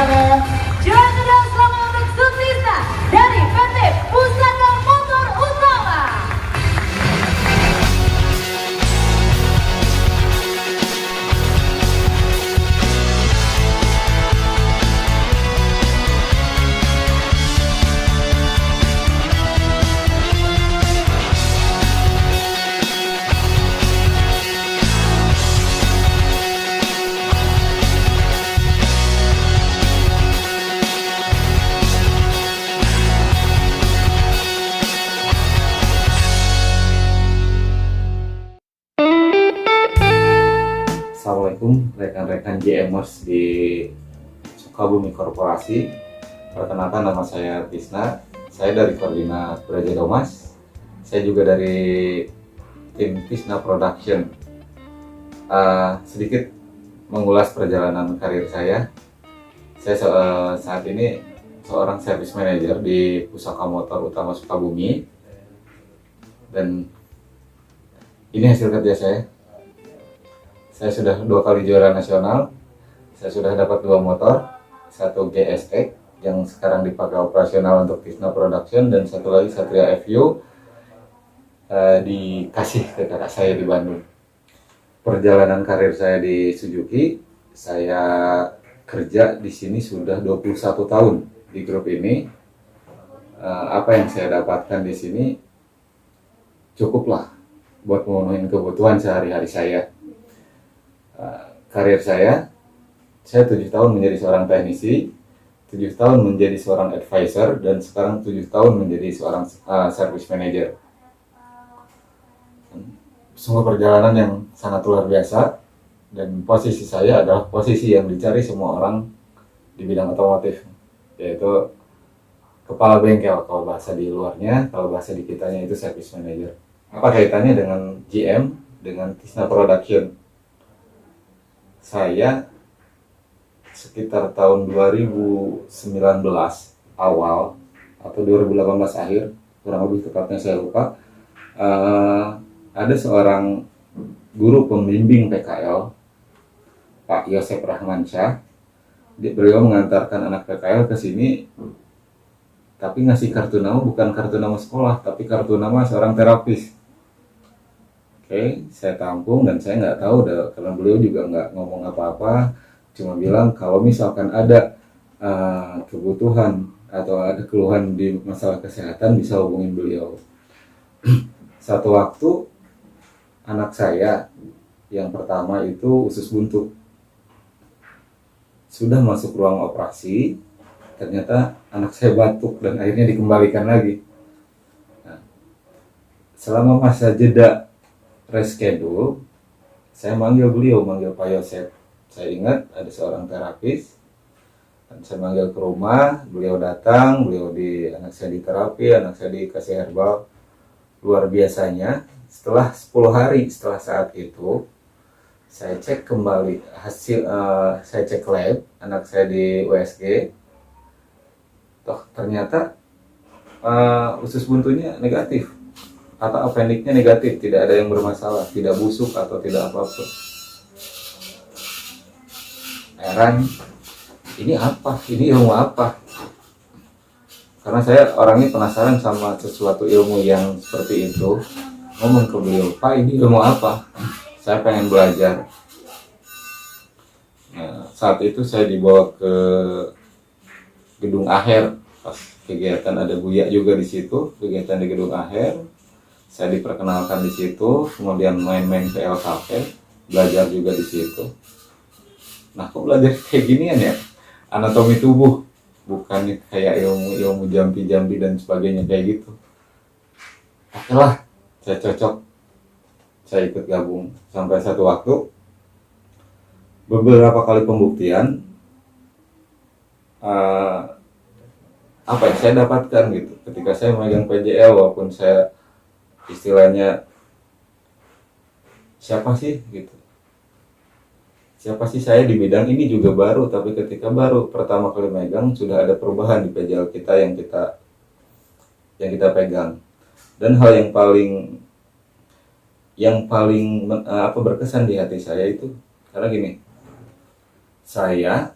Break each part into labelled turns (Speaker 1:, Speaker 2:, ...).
Speaker 1: Brother. Jalan selamat untuk Sutisna dari PT Pusaka Motor Utama.
Speaker 2: Assalamualaikum rekan-rekan GMers di Sukabumi Korporasi. Perkenalkan, nama saya Tisna. Saya dari koordinat Praja Domas. Saya juga dari tim Tisna Production. Sedikit mengulas perjalanan karir saya. Saya saat ini seorang service manager di Pusaka Motor Utama Sukabumi. Dan ini hasil kerja saya. Saya sudah 2 kali juara nasional. Saya sudah dapat 2 motor, 1 GSX yang sekarang dipakai operasional untuk Tisna Production, dan satu lagi Satria FU dikasih ke kakak saya di Bandung. Perjalanan karir saya di Suzuki, saya kerja di sini sudah 21 tahun di grup ini. Apa yang saya dapatkan di sini cukuplah buat memenuhi kebutuhan sehari-hari saya. Karir saya 7 tahun menjadi seorang teknisi, 7 tahun menjadi seorang advisor, dan sekarang 7 tahun menjadi seorang service manager. Semua perjalanan yang sangat luar biasa, dan posisi saya adalah posisi yang dicari semua orang di bidang otomotif, yaitu kepala bengkel kalau bahasa di luarnya, kalau bahasa di kitanya itu service manager. Apa kaitannya dengan GM, dengan Tisna Production? Saya sekitar tahun 2019 awal atau 2018 akhir, kurang lebih tepatnya saya lupa, ada seorang guru pembimbing PKL, Pak Yosep Rahmansyah. Beliau mengantarkan anak PKL ke sini, tapi ngasih kartu nama bukan kartu nama sekolah, tapi kartu nama seorang terapis. Oke, saya tampung dan saya nggak tahu, karena beliau juga nggak ngomong apa-apa, cuma bilang kalau misalkan ada kebutuhan atau ada keluhan di masalah kesehatan bisa hubungin beliau. Satu waktu anak saya yang pertama itu usus buntu, sudah masuk ruang operasi, ternyata anak saya batuk dan akhirnya dikembalikan lagi. Nah, selama masa jeda reschedule, saya manggil Pak Yosep. Saya ingat ada seorang terapis, dan saya manggil ke rumah, beliau datang, anak saya diterapi, anak saya dikasih herbal. Luar biasanya, setelah 10 hari setelah saat itu, saya cek kembali hasil, saya cek lab anak saya di USG, ternyata usus buntunya negatif, atau appendiknya negatif, tidak ada yang bermasalah, tidak busuk atau tidak apa-apa. Heran, ini apa? Ini ilmu apa? Karena saya orangnya penasaran sama sesuatu ilmu yang seperti itu. Ngomong ke beliau, Pak, ini ilmu apa? Saya pengen belajar. Nah, saat itu saya dibawa ke gedung Aher, pas kegiatan ada Buya juga di situ, kegiatan di gedung Aher. Saya diperkenalkan di situ, kemudian main-main ke El Cafe, belajar juga di situ. Nah, kok belajar kayak ginian ya? Anatomi tubuh, bukannya kayak ilmu jampi-jampi dan sebagainya kayak gitu. Oke lah, saya cocok, saya ikut gabung. Sampai satu waktu, beberapa kali pembuktian, apa yang saya dapatkan gitu, ketika saya memegang PJL, walaupun saya istilahnya siapa sih saya di bidang ini juga baru, tapi ketika baru pertama kali megang sudah ada perubahan di PJL kita yang kita pegang. Dan hal yang paling berkesan di hati saya itu karena gini, saya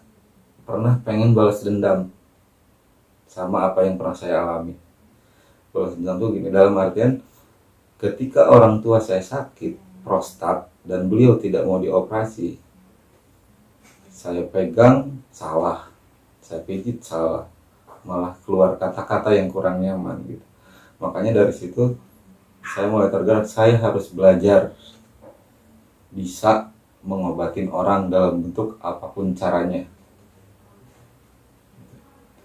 Speaker 2: pernah pengen balas dendam sama apa yang pernah saya alami. Balas dendam tuh gini, dalam artian ketika orang tua saya sakit prostat dan beliau tidak mau dioperasi, saya pegang salah, saya pijit salah, malah keluar kata-kata yang kurang nyaman gitu. Makanya dari situ saya mulai tergerak, saya harus belajar bisa mengobatin orang dalam bentuk apapun caranya.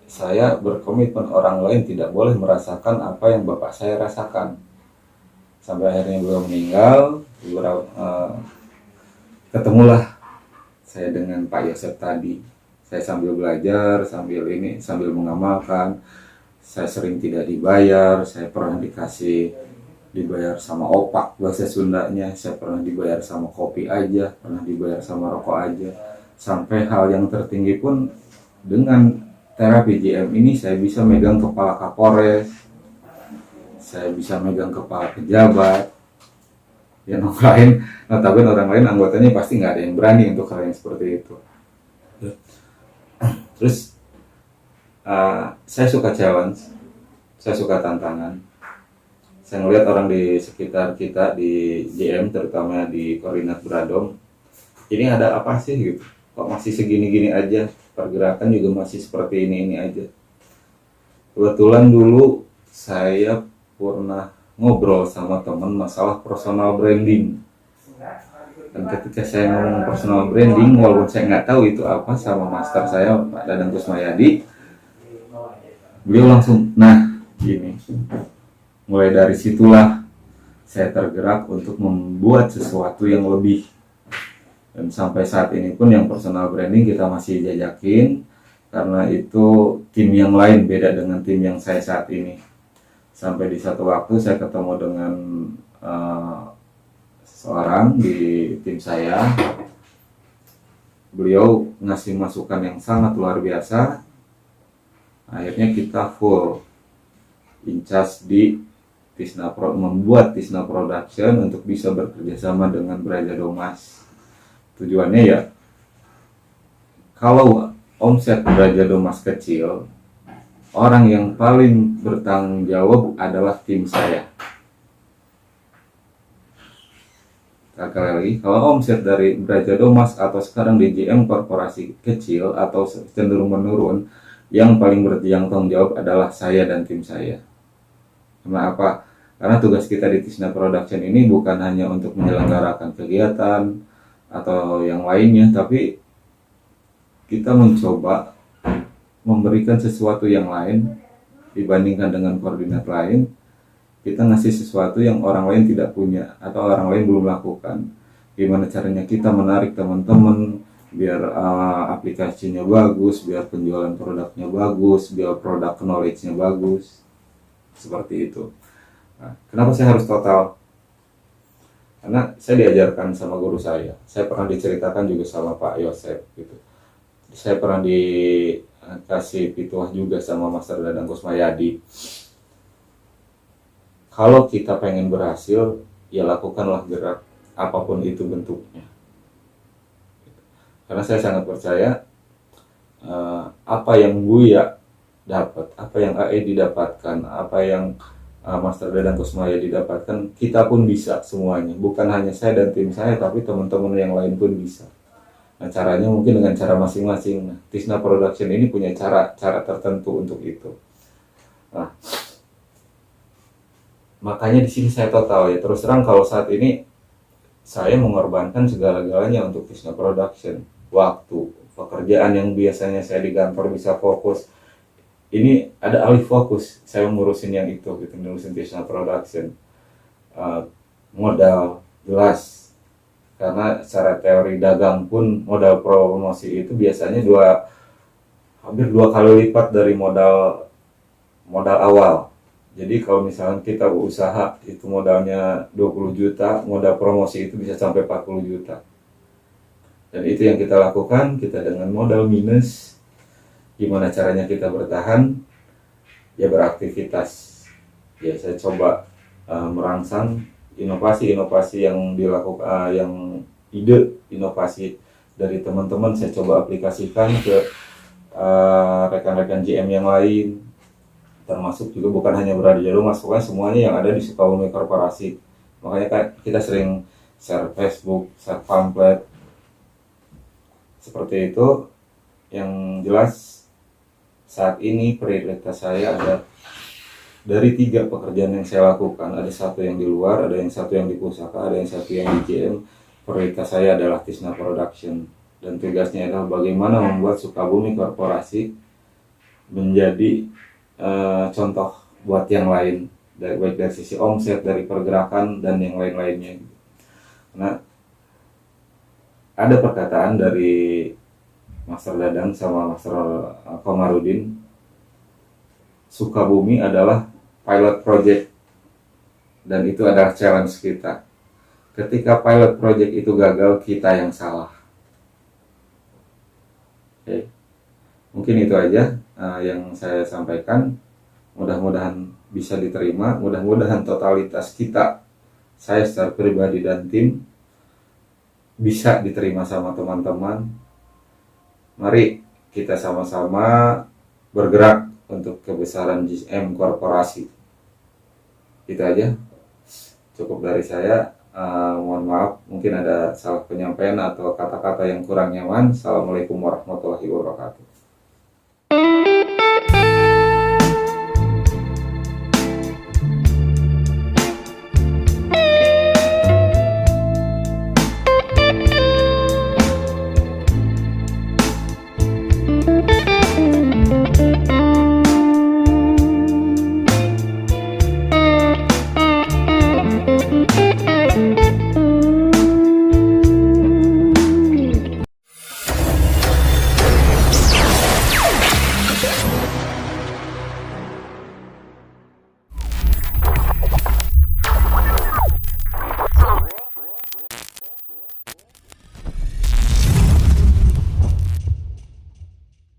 Speaker 2: Saya berkomitmen orang lain tidak boleh merasakan apa yang bapak saya rasakan. Sampai akhirnya beliau meninggal, ketemulah saya dengan Pak Yosep tadi. Saya sambil belajar, sambil mengamalkan. Saya sering tidak dibayar, saya pernah dibayar sama opak bahasa Sundanya, saya pernah dibayar sama kopi aja, pernah dibayar sama rokok aja. Sampai hal yang tertinggi pun dengan terapi JM ini saya bisa megang kepala Kapolres, saya bisa megang kepala pejabat. Yang lain, notabene orang lain anggotanya pasti nggak ada yang berani untuk hal yang seperti itu. Terus saya suka challenge, saya suka tantangan. Saya melihat orang di sekitar kita di JM, terutama di Koordinat Beradom, ini ada apa sih gitu? Kok masih segini-gini aja? Pergerakan juga masih seperti ini aja. Kebetulan dulu saya pernah ngobrol sama teman masalah personal branding. Dan ketika saya ngomong personal branding, walaupun saya nggak tahu itu apa, sama master saya Pak Dadang Kusmayadi, beliau langsung, nah gini. Mulai dari situlah saya tergerak untuk membuat sesuatu yang lebih. Dan sampai saat ini pun yang personal branding kita masih jajakin, karena itu tim yang lain beda dengan tim yang saya saat ini. Sampai di satu waktu saya ketemu dengan seseorang di tim saya. Beliau ngasih masukan yang sangat luar biasa. Akhirnya kita full in charge di membuat Tisna Production untuk bisa bekerja sama dengan Brajado Mas. Tujuannya ya, kalau omset Brajado Mas kecil, orang yang paling bertanggung jawab adalah tim saya. Sekali lagi, kalau omset dari Brajado Mas atau sekarang DJM korporasi kecil atau cenderung menurun, yang paling bertanggung jawab adalah saya dan tim saya. Karena apa? Karena tugas kita di Tisna Production ini bukan hanya untuk menyelenggarakan kegiatan atau yang lainnya, tapi kita mencoba memberikan sesuatu yang lain dibandingkan dengan koordinat lain. Kita ngasih sesuatu yang orang lain tidak punya atau orang lain belum lakukan. Gimana caranya kita menarik teman-teman biar aplikasinya bagus, biar penjualan produknya bagus, biar produk knowledge-nya bagus. Seperti itu. Nah, kenapa saya harus total? Karena saya diajarkan sama guru saya pernah diceritakan juga sama Pak Yosep gitu. Saya pernah dikasih pituah juga sama Master Dadang Kusmayadi. Kalau kita pengen berhasil, ya lakukanlah gerak apapun itu bentuknya. Karena saya sangat percaya apa yang Buya dapat, apa yang AE didapatkan, apa yang Master Dadang Kusmayadi didapatkan, kita pun bisa semuanya. Bukan hanya saya dan tim saya, tapi teman-teman yang lain pun bisa. Nah, caranya mungkin dengan cara masing-masing. Nah, Tisna Production ini punya cara tertentu untuk itu. Nah, makanya di sini saya total ya. Terus terang kalau saat ini saya mengorbankan segala-galanya untuk Tisna Production. Waktu, pekerjaan yang biasanya saya di kantor bisa fokus, ini ada alih fokus, saya ngurusin yang itu gitu, ngurusin Tisna Production. Modal jelas, karena secara teori dagang pun modal promosi itu biasanya hampir dua kali lipat dari modal awal. Jadi kalau misalnya kita usaha itu modalnya 20 juta, modal promosi itu bisa sampai 40 juta. Dan itu yang kita lakukan, kita dengan modal minus. Gimana caranya kita bertahan? Ya beraktivitas. Ya saya coba merangsang inovasi-inovasi yang dilakukan, yang ide inovasi dari teman-teman saya coba aplikasikan ke rekan-rekan GM yang lain, termasuk juga bukan hanya berada di rumah, pokoknya semuanya yang ada di Sukabumi Korporasi. Makanya kan kita sering share Facebook, share pamflet seperti itu. Yang jelas saat ini prioritas saya ada dari 3 pekerjaan yang saya lakukan, ada 1 yang di luar, ada yang 1 yang di pusaka, ada yang 1 yang di GM. Prioritas saya adalah Tisna Production, dan tugasnya adalah bagaimana membuat Sukabumi Korporasi menjadi contoh buat yang lain, baik dari sisi omset, dari pergerakan, dan yang lain-lainnya. Nah, ada perkataan dari Master Dadang sama Master Komarudin, Sukabumi adalah pilot project, dan itu adalah challenge kita. Ketika pilot project itu gagal, kita yang salah. Oke. Mungkin itu aja yang saya sampaikan. Mudah-mudahan bisa diterima, mudah-mudahan totalitas kita, saya secara pribadi dan tim, bisa diterima sama teman-teman. Mari kita sama-sama bergerak untuk kebesaran GM Korporasi. Itu aja, cukup dari saya. Mohon maaf mungkin ada salah penyampaian atau kata-kata yang kurang nyaman. Assalamualaikum warahmatullahi wabarakatuh.